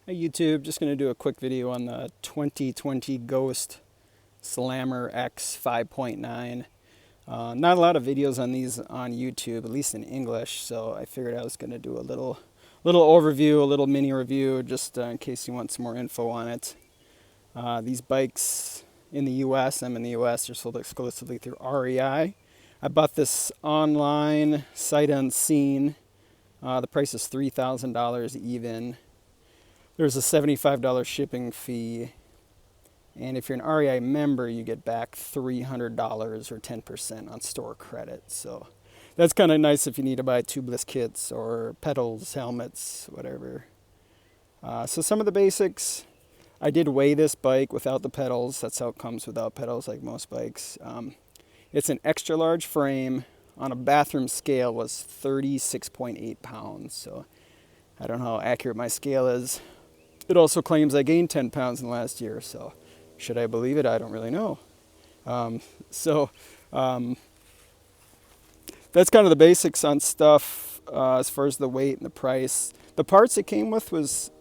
Hey YouTube, just going to do a quick video on the 2020 Ghost SLAMR X5.9. Not a lot of videos on these on YouTube, at least in English, so I figured I was going to do a little overview, a little mini review, just in case you want some more info on it. These bikes in the US, I'm in the US, they're sold exclusively through REI. I bought this online, sight unseen. The price is $3,000 even. There's a $75 shipping fee, and if you're an REI member, you get back $300 or 10% on store credit. So that's kind of nice if you need to buy tubeless kits or pedals, helmets, whatever. So some of the basics, I did weigh this bike without the pedals. That's how it comes without pedals, like most bikes. It's an extra large frame. On a bathroom scale was 36.8 pounds. So I don't know how accurate my scale is. It also claims I gained 10 pounds in the last year, so should I believe it? I don't really know. That's kind of the basics on stuff as far as the weight and the price. The parts it came with was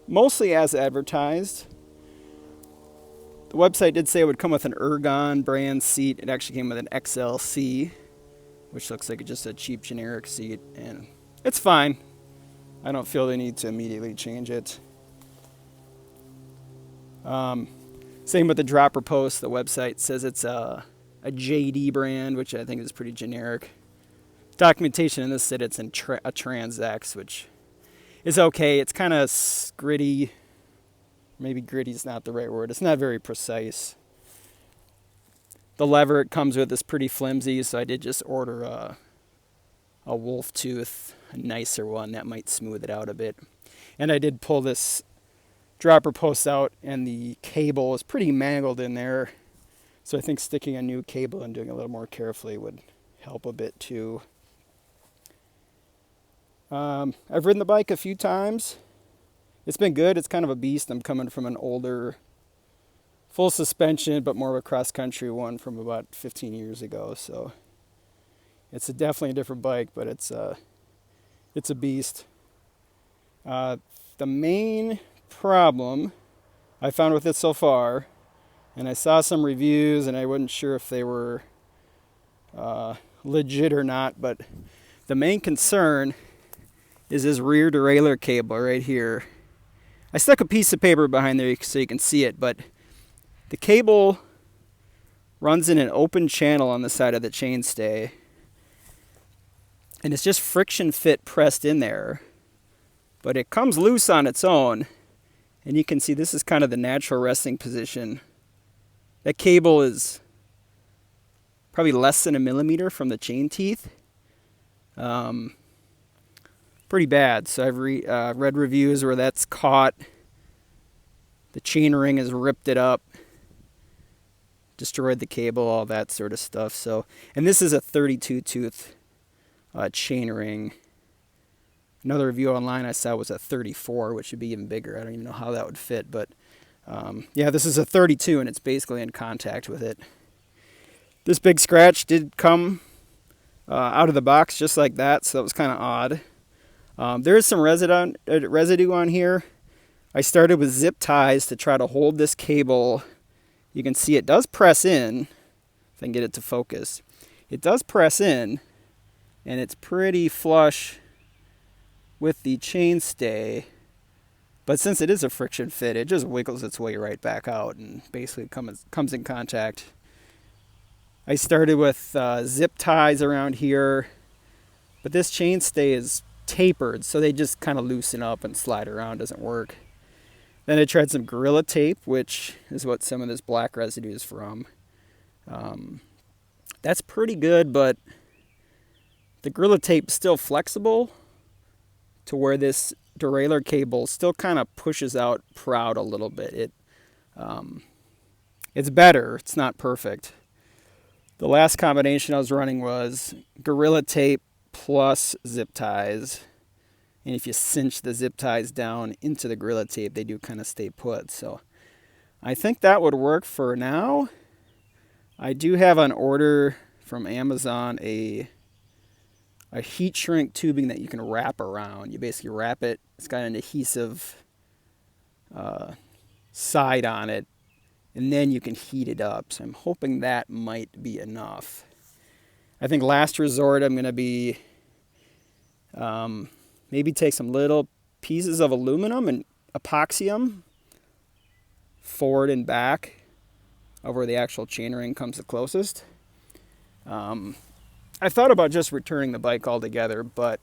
mostly as advertised. The website did say it would come with an Ergon brand seat. It actually came with an XLC, which looks like just a cheap generic seat, and it's fine. I don't feel the need to immediately change it. Same with the dropper post. The website says it's a JD brand, which I think is pretty generic. Documentation in this said it's in a Trans-X, which is okay. It's kind of gritty. Maybe gritty is not the right word. It's not very precise. The lever it comes with is pretty flimsy, so I did just order a wolf tooth, a nicer one that might smooth it out a bit. And I did pull this dropper post out, and the cable is pretty mangled in there, so I think sticking a new cable and doing it a little more carefully would help a bit too. I've ridden the bike a few times. It's been good. It's kind of a beast. I'm coming from an older full suspension but more of a cross-country one from about 15 years ago, so it's definitely a different bike, but it's a beast. The main problem I found with it so far, and I saw some reviews and I wasn't sure if they were legit or not, but the main concern is this rear derailleur cable right here. I stuck a piece of paper behind there so you can see it, but the cable runs in an open channel on the side of the chainstay, and it's just friction fit pressed in there, but it comes loose on its own. And you can see this is kind of the natural resting position. That cable is probably less than a millimeter from the chain teeth. Pretty bad. So I've read reviews where that's caught. The chain ring has ripped it up, destroyed the cable, all that sort of stuff. So, and this is a 32 tooth chain ring. Another review online I saw was a 34, which would be even bigger. I don't even know how that would fit, but yeah, this is a 32, and it's basically in contact with it. This big scratch did come out of the box just like that, so that was kind of odd. There is some residue on here. I started with zip ties to try to hold this cable. You can see it does press in, if I can get it to focus. It does press in, and it's pretty flush with the chainstay, but since it is a friction fit, it just wiggles its way right back out and basically comes in contact. I started with zip ties around here, but this chainstay is tapered, so they just kind of loosen up and slide around. Doesn't work. Then I tried some Gorilla Tape, which is what some of this black residue is from. That's pretty good, but the Gorilla Tape is still flexible to where this derailleur cable still kind of pushes out proud a little bit. It's better. It's not perfect. The last combination I was running was Gorilla Tape plus zip ties. And if you cinch the zip ties down into the Gorilla Tape, they do kind of stay put. So I think that would work for now. I do have on order from Amazon a heat shrink tubing that you can wrap around. You basically wrap it. It's got an adhesive side on it, and then you can heat it up. So I'm hoping that might be enough. I think last resort I'm going to be maybe take some little pieces of aluminum and epoxy them forward and back of where the actual chainring comes the closest. I thought about just returning the bike altogether, but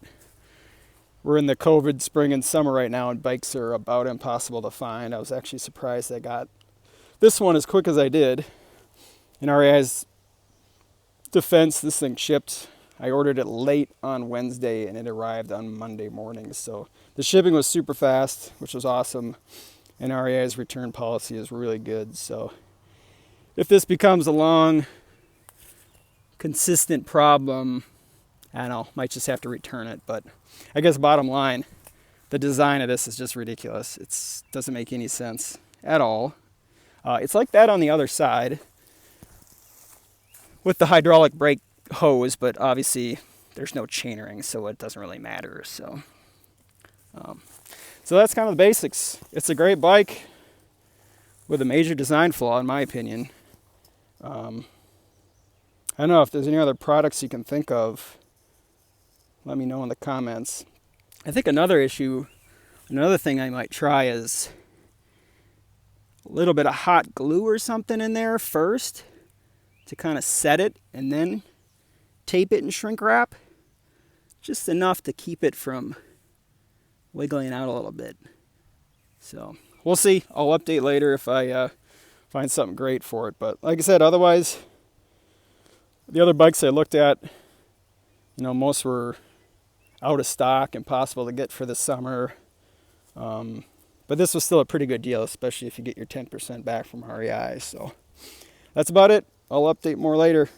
we're in the COVID spring and summer right now, and bikes are about impossible to find. I was actually surprised I got this one as quick as I did. In REI's defense, this thing shipped. I ordered it late on Wednesday, and it arrived on Monday morning. So the shipping was super fast, which was awesome. And REI's return policy is really good. So if this becomes a long, consistent problem, I don't know, might just have to return it. But I guess bottom line, the design of this is just ridiculous. It doesn't make any sense at all. It's like that on the other side with the hydraulic brake hose, but obviously there's no chainring, so it doesn't really matter. So that's kind of the basics. It's a great bike with a major design flaw, in my opinion. I don't know if there's any other products you can think of. Let me know in the comments. I think another thing I might try is a little bit of hot glue or something in there first to kind of set it, and then tape it and shrink wrap. Just enough to keep it from wiggling out a little bit. So we'll see. I'll update later if I find something great for it. But like I said, otherwise, the other bikes I looked at, most were out of stock, impossible to get for the summer. But this was still a pretty good deal, especially if you get your 10% back from REI. So that's about it. I'll update more later.